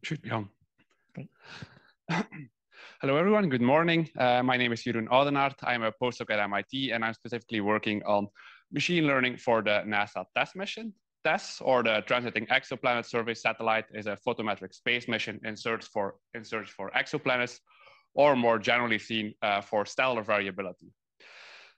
Should be on. Great. Hello, everyone. Good morning. My name is Jeroen Oudenaardt. I'm a postdoc at MIT, and I'm specifically working on machine learning for the NASA TESS mission. TESS, or the Transiting Exoplanet Survey Satellite, is a photometric space mission in search for exoplanets, or more generally seen for stellar variability.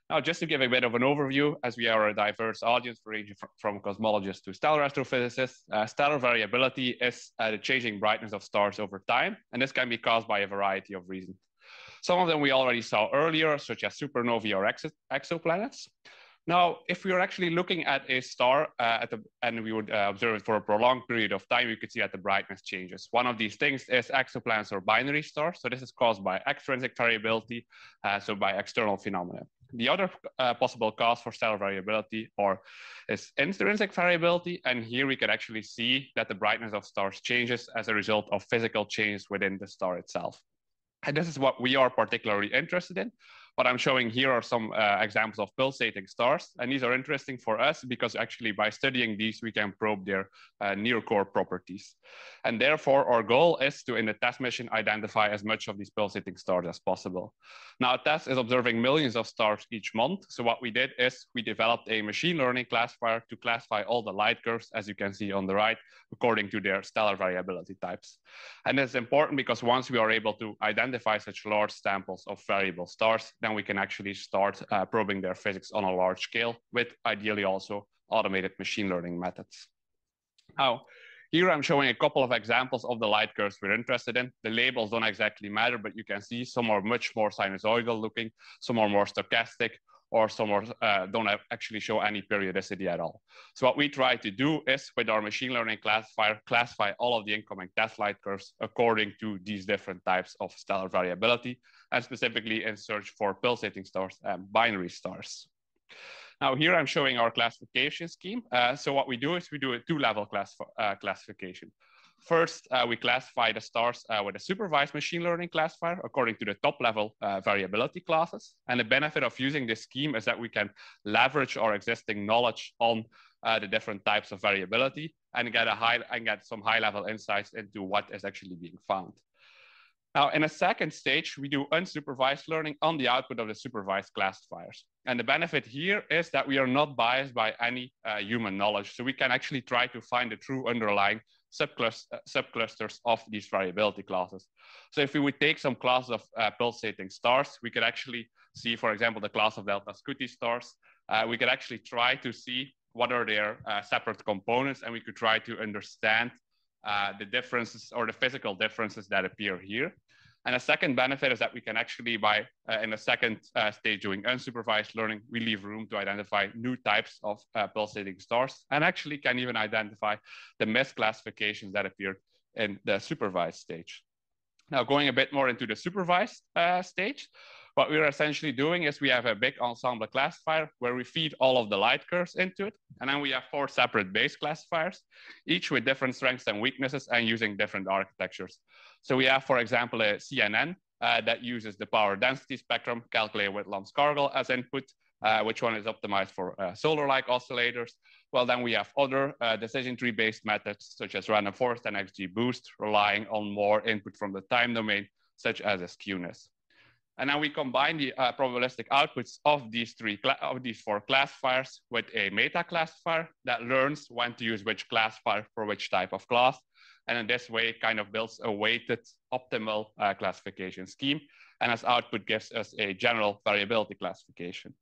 Now, just to give a bit of an overview, as we are a diverse audience ranging from cosmologists to stellar astrophysicists, stellar variability is the changing brightness of stars over time, and this can be caused by a variety of reasons. Some of them we already saw earlier, such as supernovae or exoplanets. Now, if we are actually looking at a star and we would observe it for a prolonged period of time, you could see that the brightness changes. One of these things is exoplanets or binary stars. So this is caused by extrinsic variability, so by external phenomena. The other possible cause for stellar variability is intrinsic variability. And here we can actually see that the brightness of stars changes as a result of physical changes within the star itself. And this is what we are particularly interested in. What I'm showing here are some examples of pulsating stars. And these are interesting for us because actually by studying these, we can probe their near-core properties. And therefore, our goal is to, in the TESS mission, identify as much of these pulsating stars as possible. Now, TESS is observing millions of stars each month. So what we did is we developed a machine learning classifier to classify all the light curves, as you can see on the right, according to their stellar variability types. And it's important because once we are able to identify such large samples of variable stars, then we can actually start probing their physics on a large scale with ideally also automated machine learning methods. Now, here I'm showing a couple of examples of the light curves we're interested in. The labels don't exactly matter, but you can see some are much more sinusoidal looking, some are more stochastic, or some are, don't actually show any periodicity at all. So what we try to do is, with our machine learning classifier, classify all of the incoming TESS light curves according to these different types of stellar variability, and specifically in search for pulsating stars and binary stars. Now here I'm showing our classification scheme. So what we do is we do a two-level classification. First, we classify the stars with a supervised machine learning classifier according to the top-level variability classes. And the benefit of using this scheme is that we can leverage our existing knowledge on the different types of variability and get some high-level insights into what is actually being found. Now, in a second stage, we do unsupervised learning on the output of the supervised classifiers. And the benefit here is that we are not biased by any human knowledge. So we can actually try to find the true underlying subclusters of these variability classes. So if we would take some classes of pulsating stars, we could actually see, for example, the class of Delta Scuti stars. We could actually try to see what are their separate components, and we could try to understand the differences or the physical differences that appear here. And a second benefit is that we can actually, in the second stage doing unsupervised learning, we leave room to identify new types of pulsating stars, and actually can even identify the misclassifications that appeared in the supervised stage. Now, going a bit more into the supervised stage, what we're essentially doing is we have a big ensemble classifier where we feed all of the light curves into it. And then we have 4 separate base classifiers, each with different strengths and weaknesses and using different architectures. So we have, for example, a CNN that uses the power density spectrum calculated with Lams-Cargill as input, which one is optimized for solar-like oscillators. Well, then we have other decision tree-based methods, such as random forest and XGBoost, relying on more input from the time domain, such as a skewness. And then we combine the probabilistic outputs of these 4 classifiers with a meta classifier that learns when to use which classifier for which type of class. And in this way, it kind of builds a weighted optimal classification scheme. And as output gives us a general variability classification.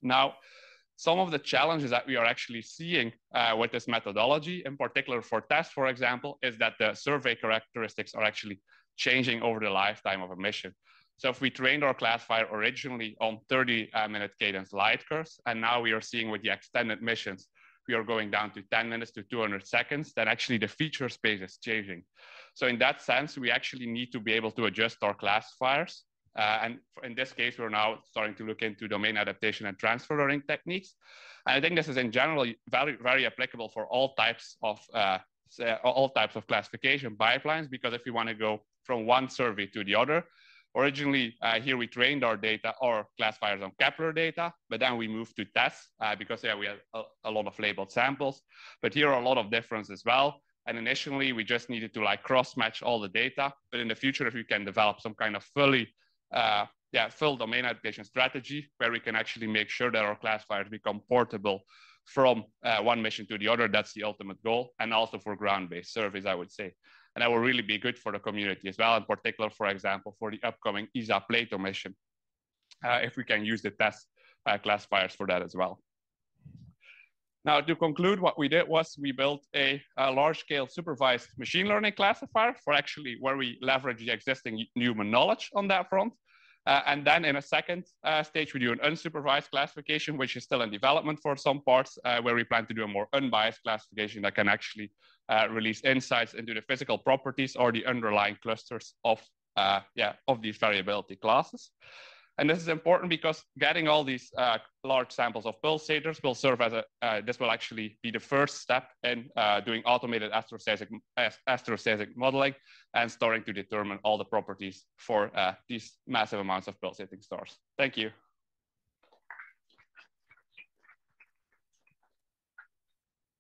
Now, some of the challenges that we are actually seeing with this methodology, in particular for TESS, for example, is that the survey characteristics are actually changing over the lifetime of a mission. So if we trained our classifier originally on 30-minute cadence light curves, and now we are seeing with the extended missions, we are going down to 10 minutes to 200 seconds, then actually the feature space is changing. So in that sense, we actually need to be able to adjust our classifiers. And in this case, we're now starting to look into domain adaptation and transfer learning techniques. And I think this is in general very, very applicable for all types of classification pipelines, because if you want to go from one survey to the other, originally, here we trained our data or classifiers on Kepler data, but then we moved to TESS because we had a lot of labeled samples. But here are a lot of differences as well. And initially, we just needed to like cross-match all the data. But in the future, if we can develop some kind of full domain adaptation strategy where we can actually make sure that our classifiers become portable from one mission to the other, that's the ultimate goal. And also for ground-based surveys, I would say. And that will really be good for the community as well, in particular, for example, for the upcoming ESA Plato mission, if we can use the TESS classifiers for that as well. Now, to conclude, what we did was we built a large-scale supervised machine learning classifier for actually where we leverage the existing human knowledge on that front. And then in a second stage, we do an unsupervised classification, which is still in development for some parts, where we plan to do a more unbiased classification that can actually release insights into the physical properties or the underlying clusters of these variability classes. And this is important because getting all these large samples of pulsators will serve as this will actually be the first step in doing automated astrostatic modeling and starting to determine all the properties for these massive amounts of pulsating stars. Thank you.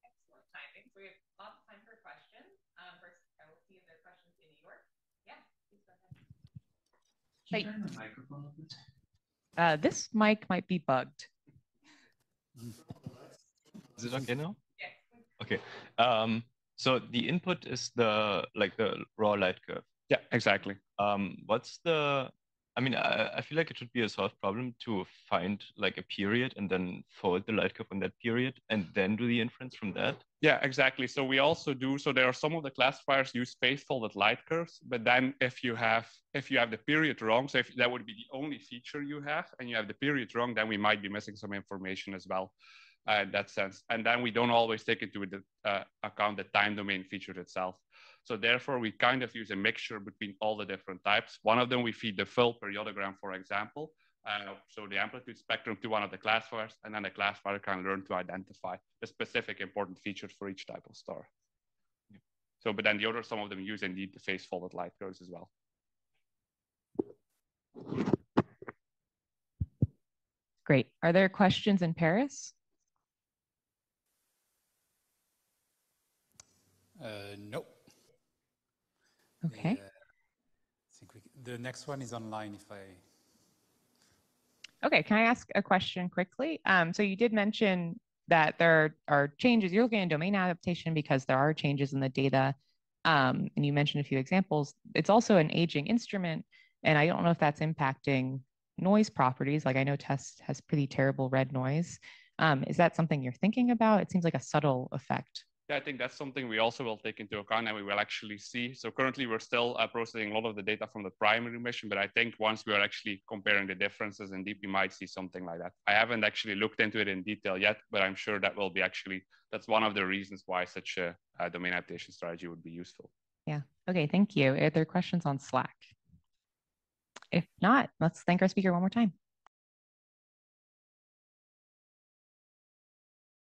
Excellent timing. So we have lots of time for questions. First, I will see if there are questions in New York. Yeah, please go ahead. Can you turn the microphone up? This mic might be bugged. Is it okay now? Yes. Okay. So the input is the raw light curve. Yeah, exactly. What's the? I mean, I feel like it should be a solved problem to find like a period and then fold the light curve on that period and then do the inference from that. Yeah, exactly. So we also do, so there are some of the classifiers use phase folded light curves, but then if you have the period wrong, so if that would be the only feature you have and you have the period wrong, then we might be missing some information as well in that sense. And then we don't always take into account the time domain feature itself. So therefore, we kind of use a mixture between all the different types. One of them, we feed the full periodogram, for example. So the amplitude spectrum to one of the classifiers, and then the classifier can learn to identify the specific important features for each type of star. Yeah. So, but then the other, some of them use indeed the phase folded light curves as well. Great. Are there questions in Paris? Nope. Okay. I think the next one is online if I... Okay, can I ask a question quickly? So you did mention that there are changes. You're looking at domain adaptation because there are changes in the data. And you mentioned a few examples. It's also an aging instrument. And I don't know if that's impacting noise properties. Like I know TESS has pretty terrible red noise. Is that something you're thinking about? It seems like a subtle effect. Yeah, I think that's something we also will take into account and we will actually see. So currently we're still processing a lot of the data from the primary mission, but I think once we are actually comparing the differences, indeed we might see something like that. I haven't actually looked into it in detail yet, but I'm sure that will be that's one of the reasons why such a domain adaptation strategy would be useful. Yeah, okay, thank you. Are there questions on Slack? If not, let's thank our speaker one more time.